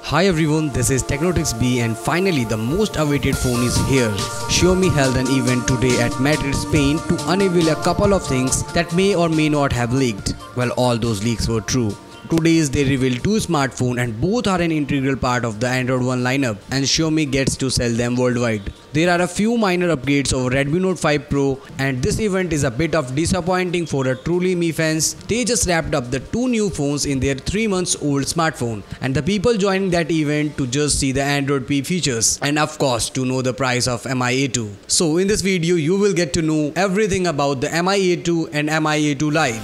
Hi everyone, this is Technotrix B and finally the most awaited phone is here. Xiaomi held an event today at Madrid, Spain to unveil a couple of things that may or may not have leaked. Well, all those leaks were true. Today they revealed two smartphones and both are an integral part of the Android One lineup and Xiaomi gets to sell them worldwide. There are a few minor upgrades over Redmi Note 5 Pro and this event is a bit of disappointing for a truly Mi fans. They just wrapped up the two new phones in their 3 months old smartphone and the people joining that event to just see the Android P features and of course to know the price of Mi A2. So in this video you will get to know everything about the Mi A2 and Mi A2 Lite.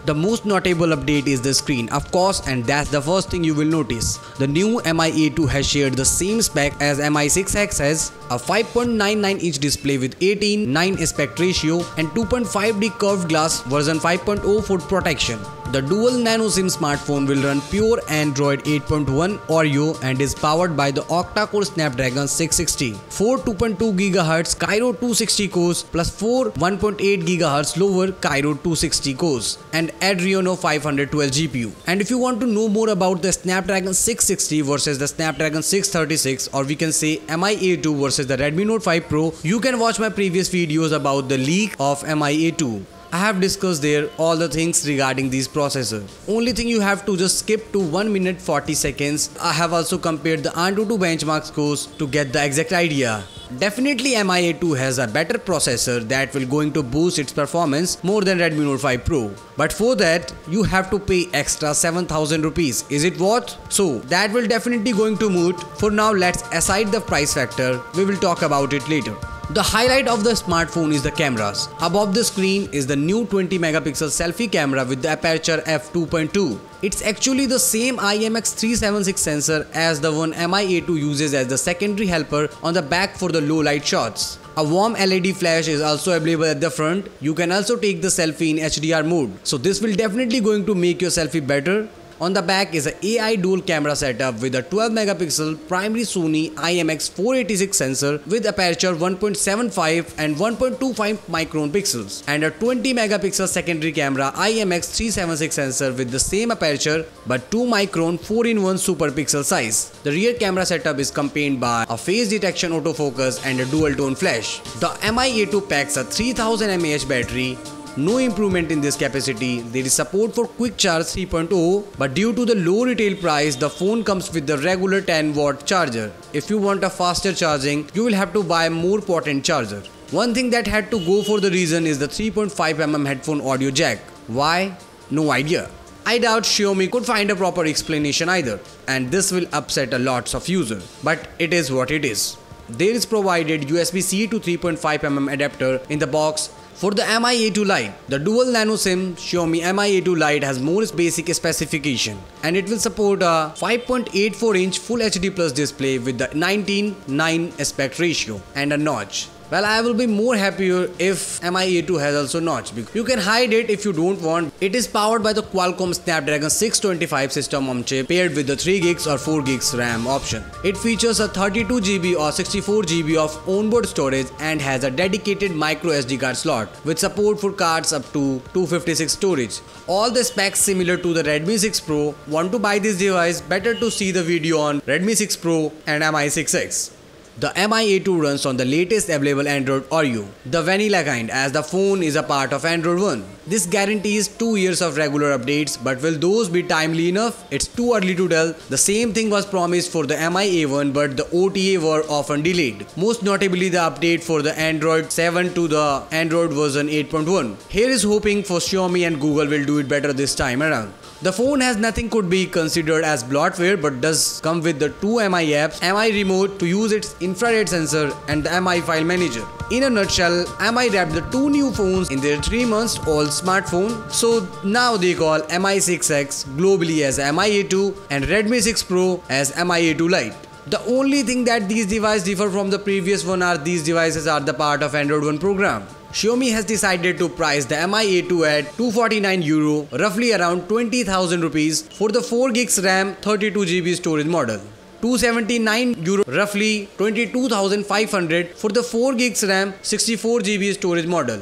The most notable update is the screen, of course, and that's the first thing you will notice. The new Mi A2 has shared the same spec as Mi6X has, a 5.99-inch display with 18:9 aspect ratio and 2.5D curved glass version 5.0 foot protection. The dual nano SIM smartphone will run pure Android 8.1 Oreo and is powered by the octa-core Snapdragon 660, 4 2.2 GHz Kryo 260 cores plus 4 1.8 GHz lower Kryo 260 cores and Adreno 512 GPU. And if you want to know more about the Snapdragon 660 versus the Snapdragon 636 or we can say Mi A2 versus the Redmi Note 5 Pro, you can watch my previous videos about the leak of Mi A2. I have discussed there all the things regarding these processors. Only thing you have to just skip to 1 minute 40 seconds. I have also compared the AnTuTu benchmark scores to get the exact idea. Definitely Mi A2 has a better processor that will going to boost its performance more than Redmi Note 5 Pro. But for that you have to pay extra 7,000 rupees. Is it worth? So that will definitely going to moot. For now let's aside the price factor. We will talk about it later. The highlight of the smartphone is the cameras. Above the screen is the new 20 megapixel selfie camera with the aperture f2.2. It's actually the same IMX376 sensor as the one Mi A2 uses as the secondary helper on the back for the low light shots. A warm LED flash is also available at the front. You can also take the selfie in HDR mode. So this will definitely going to make your selfie better. On the back is an AI dual camera setup with a 12 megapixel primary Sony IMX486 sensor with aperture 1.75 and 1.25 micron pixels and a 20 megapixel secondary camera IMX376 sensor with the same aperture but 2 micron 4-in-1 super pixel size. The rear camera setup is accompanied by a face detection autofocus and a dual tone flash. The Mi A2 packs a 3000 mAh battery. No improvement in this capacity. There is support for Quick Charge 3.0 but due to the low retail price the phone comes with the regular 10-watt charger. If you want a faster charging you will have to buy a more potent charger. One thing that had to go for the reason is the 3.5mm headphone audio jack. Why? No idea. I doubt Xiaomi could find a proper explanation either and this will upset a lots of users. But it is what it is. There is provided USB-C to 3.5mm adapter in the box. For the Mi A2 Lite, the dual nano SIM Xiaomi Mi A2 Lite has more basic specification and it will support a 5.84-inch Full HD Plus display with the 19:9 aspect ratio and a notch. Well, I will be more happier if Mi A2 has also notch because you can hide it if you don't want. It is powered by the Qualcomm Snapdragon 625 system on chip paired with the 3GB or 4GB RAM option. It features a 32GB or 64GB of onboard storage and has a dedicated micro SD card slot with support for cards up to 256 storage. All the specs similar to the Redmi 6 Pro. Want to buy this device? Better to see the video on Redmi 6 Pro and Mi6X. The Mi A2 runs on the latest available Android Oreo, the vanilla kind, as the phone is a part of Android One. This guarantees 2 years of regular updates, but will those be timely enough? It's too early to tell. The same thing was promised for the Mi A1 but the OTA were often delayed. Most notably the update for the Android 7 to the Android version 8.1. Here is hoping for Xiaomi and Google will do it better this time around. The phone has nothing could be considered as bloatware but does come with the two Mi apps, Mi Remote to use its infrared sensor and the Mi File Manager. In a nutshell, Mi wrapped the two new phones in their 3 months old smartphone. So now they call Mi6X globally as Mi A2 and Redmi 6 Pro as Mi A2 Lite. The only thing that these devices differ from the previous one are these devices are the part of Android One program. Xiaomi has decided to price the Mi A2 at €249, roughly around 20,000 rupees for the 4GB RAM 32GB storage model. 279 euro, roughly 22,500 for the 4 gigs RAM 64 GB storage model,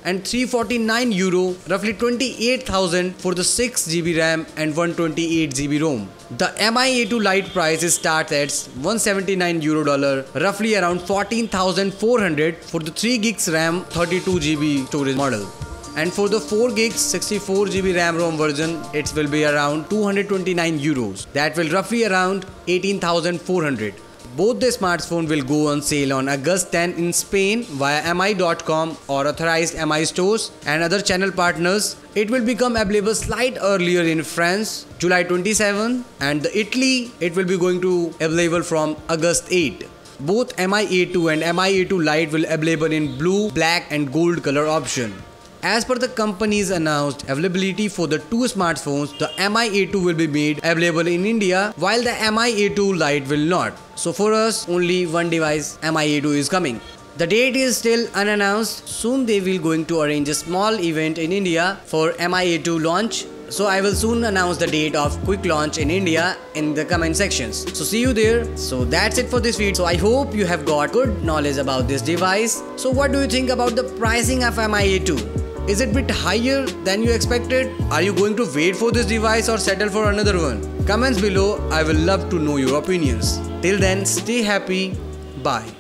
and 349 euro, roughly 28,000 for the 6 GB RAM and 128 GB ROM. The Mi A2 Lite price starts at 179 euro dollar, roughly around 14,400 for the 3 gigs RAM 32 GB storage model. And for the 4 gigs 64 GB RAM ROM version, it will be around 229 euros. That will roughly around 18,400. Both the smartphone will go on sale on August 10 in Spain via mi.com or authorized Mi stores and other channel partners. It will become available slight earlier in France, July 27, and the Italy it will be going to available from August 8. Both Mi A2 and Mi A2 Lite will available in blue, black and gold color option. As per the company's announced availability for the two smartphones, the Mi A2 will be made available in India while the Mi A2 Lite will not. So for us, only one device Mi A2 is coming. The date is still unannounced. Soon they will going to arrange a small event in India for Mi A2 launch. So I will soon announce the date of quick launch in India in the comment sections. So see you there. So that's it for this video. So I hope you have got good knowledge about this device. So what do you think about the pricing of Mi A2? Is it a bit higher than you expected? Are you going to wait for this device or settle for another one? Comments below, I will love to know your opinions. Till then, stay happy. Bye.